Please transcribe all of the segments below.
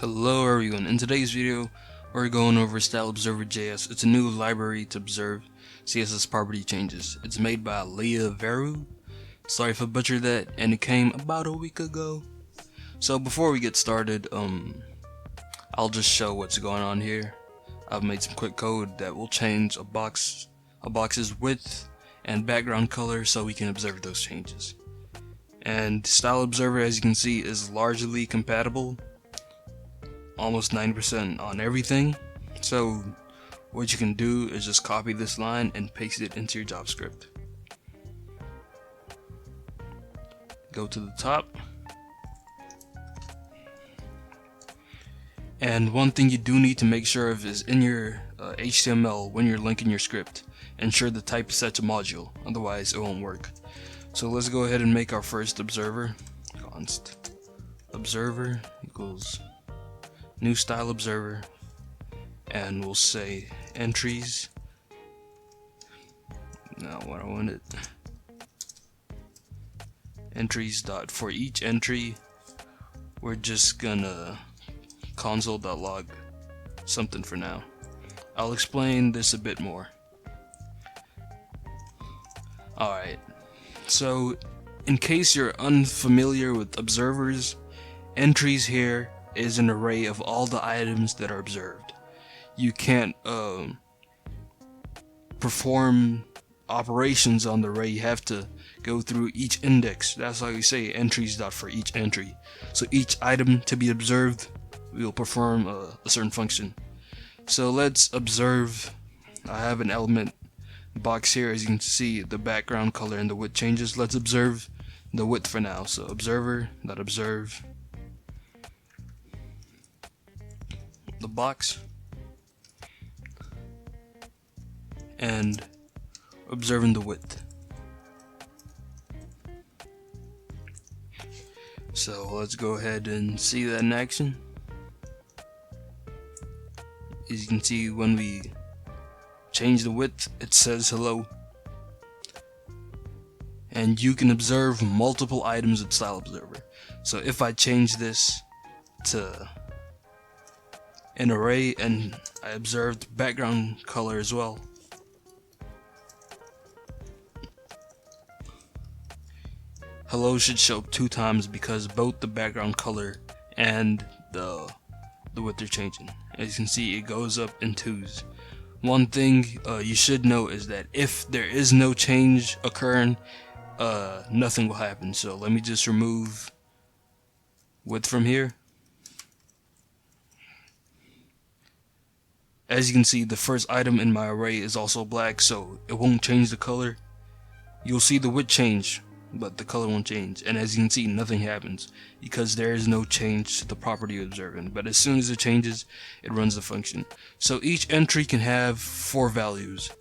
Hello everyone, in today's video we're going over StyleObserver.js. It's a new library to observe CSS property changes. It's made by Leah Veru. Sorry if I butchered that, and it came about a week ago. So before we get started, I'll just show what's going on here. I've made some quick code that will change a box's width and background color so we can observe those changes. And StyleObserver, as you can see, is largely compatible, almost 90% on everything. So what you can do is just copy this line and paste it into your JavaScript. Go to the top, and one thing you do need to make sure of is in your HTML, when you're linking your script, ensure the type is set to module, otherwise it won't work. So let's go ahead and make our first observer. Const observer equals new style observer, and we'll say entries. Now what I wanted, entries dot for each entry we're just gonna console.log something for now. I'll explain this a bit more. Alright, so in case you're unfamiliar with observers, entries here is an array of all the items that are observed. You can't perform operations on the array. You have to go through each index. That's why we say entries dot for each entry. So each item to be observed, we will perform a certain function. So let's observe. I have an element box here. As you can see, the background color and the width changes. Let's observe the width for now. So observer.observe the box and observing the width. So let's go ahead and see that in action. As you can see, when we change the width, it says hello, and you can observe multiple items with StyleObserver. So if I change this to an array and I observed background color as well, hello should show up 2 times because both the background color and the width are changing. As you can see, it goes up in 2s. One thing you should know is that if there is no change occurring, nothing will happen. So let me just remove width from here. As you can see, the first item in my array is also black, so it won't change the color. You'll see the width change, but the color won't change. And as you can see, nothing happens because there is no change to the property you're observing. But as soon as it changes, it runs the function. So each entry can have 4 values.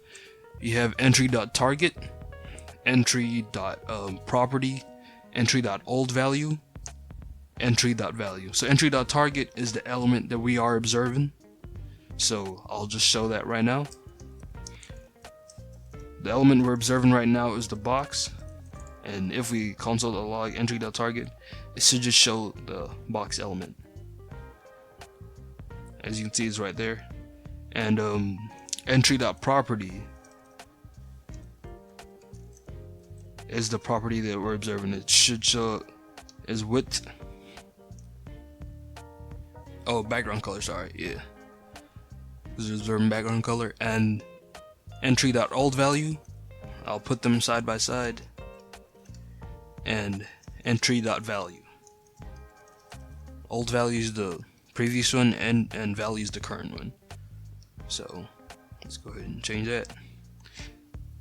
You have entry.target, entry.property, entry.oldValue, entry.value. So entry.target is the element that we are observing. So I'll just show that right now. The element we're observing right now is the box, and if we console.log entry.target, it should just show the box element. As you can see, it's right there. And entry.property is the property that we're observing. It should show as width. Oh, background color, sorry, yeah. This is observing background color. And entry.oldValue, I'll put them side by side, and entry.value. Old value is the previous one, and value is the current one. So let's go ahead and change that.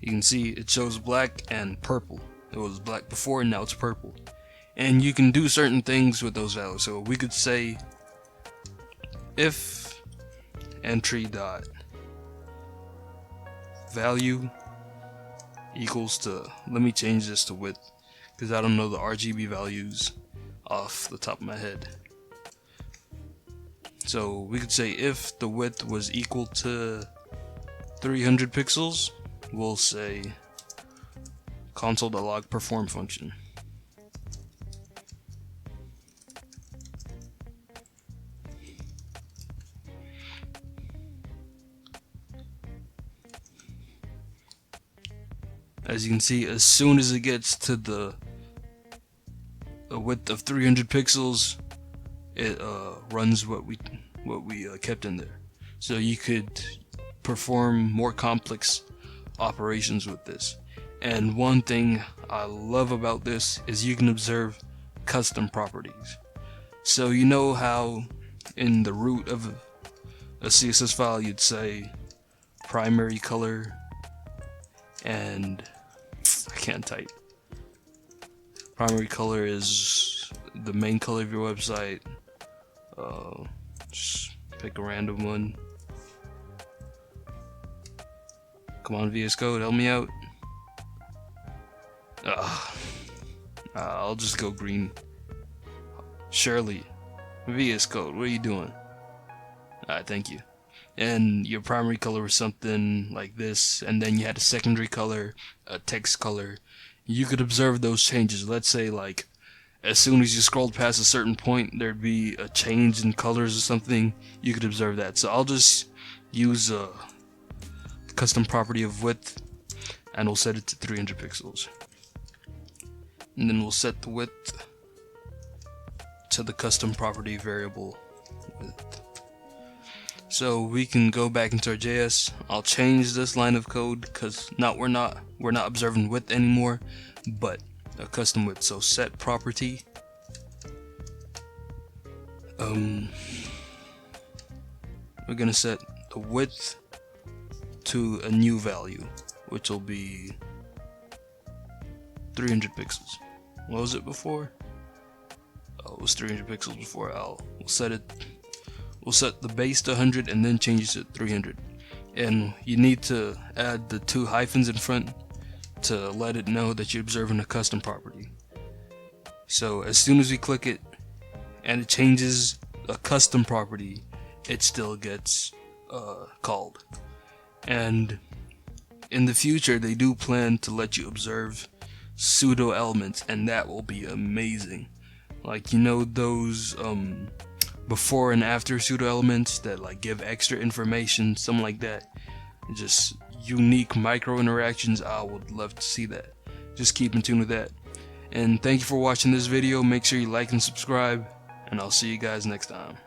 You can see it shows black and purple. It was black before and now it's purple. And you can do certain things with those values. So we could say if entry.value equals to, let me change this to width because I don't know the RGB values off the top of my head. So we could say if the width was equal to 300 pixels, we'll say console.log perform function. As you can see, as soon as it gets to the width of 300 pixels, it runs what we kept in there. So you could perform more complex operations with this. And one thing I love about this is you can observe custom properties. So you know how in the root of a CSS file you'd say primary color and I can't type. Primary color is the main color of your website. Just pick a random one. Come on, VS Code, help me out. I'll just go green. Shirley, VS Code, what are you doing? Alright, thank you. And your primary color was something like this, and then you had a secondary color, a text color. You could observe those changes. Let's say like as soon as you scrolled past a certain point, there'd be a change in colors or something. You could observe that. So I'll just use a custom property of width, and we'll set it to 300 pixels. And then we'll set the width to the custom property variable width. So we can go back into our JS. I'll change this line of code because we're not observing width anymore, but a custom width. So set property. We're gonna set the width to a new value, which will be 300 pixels. What was it before? Oh, it was 300 pixels before. We'll set the base to 100 and then change it to 300. And you need to add the 2 hyphens in front to let it know that you're observing a custom property. So as soon as we click it and it changes a custom property, it still gets called. And in the future, they do plan to let you observe pseudo elements, and that will be amazing. Like, you know, those before and after pseudo elements that like give extra information, something like that. Just unique micro interactions. I would love to see that. Just keep in tune with that. And thank you for watching this video. Make sure you like and subscribe, and I'll see you guys next time.